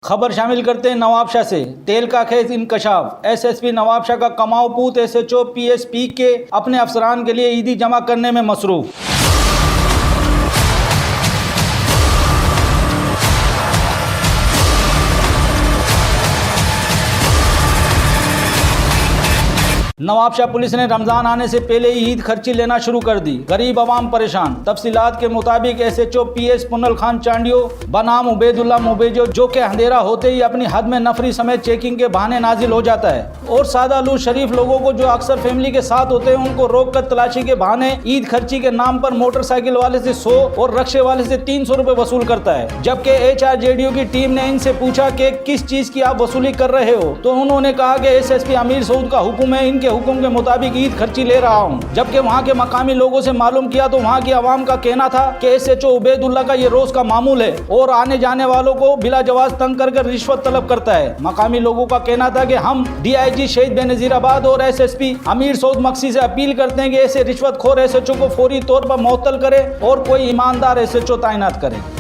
खबर शामिल करते हैं नवाबशाह से। तेल का खेत इंकशाफ। एसएसपी नवाबशाह का कमाऊ पूत एसएचओ पीएसपी के अपने अफसरान के लिए ईदी जमा करने में मसरूफ। नवाबशाह पुलिस ने रमजान आने से पहले ही ईद खर्ची लेना शुरू कर दी। गरीब आवाम परेशान। तफसीलात के मुताबिक एसएचओ पीएस पुनल खान चांडियो बनाम उबैदुल्ला मुबेजो जो के अंधेरा होते ही अपनी हद में नफरी समेत चेकिंग के बहाने नाजिल हो जाता है और सादालू शरीफ लोगों को जो अक्सर फैमिली के साथ होते हैं उनको रोक कर तलाशी के बहाने ईद खर्ची के नाम पर मोटरसाइकिल वाले से 100 और रक्शे वाले से 300 रुपए वसूल करता है। जबकि एचआरजेडीओ की टीम ने इनसे पूछा कि किस चीज की आप वसूली कर रहे हो, तो उन्होंने कहा कि एसएसपी आमिर सऊद का हुक्म है, इनके हुक्म के मुताबिक ईद खर्ची ले रहा हूं। जबकि वहां के मकामी लोगों से मालूम किया तो वहां की आवाम का कहना था कि एसएचओ उबैदुल्ला का ये रोज का मामूल है और आने जाने वालों को बिला जवाज तंग कर रिश्वत तलब करता है। मकामी लोगों का कहना था कि हम डीआईजी शहीद बेनजीराबाद और एसएसपी आमिर सऊद मक्सी से अपील करते हैं कि ऐसे रिश्वतखोर एसएचओ को फौरी तौर पर मुअत्तल करे और कोई ईमानदार एसएचओ तैनात करे।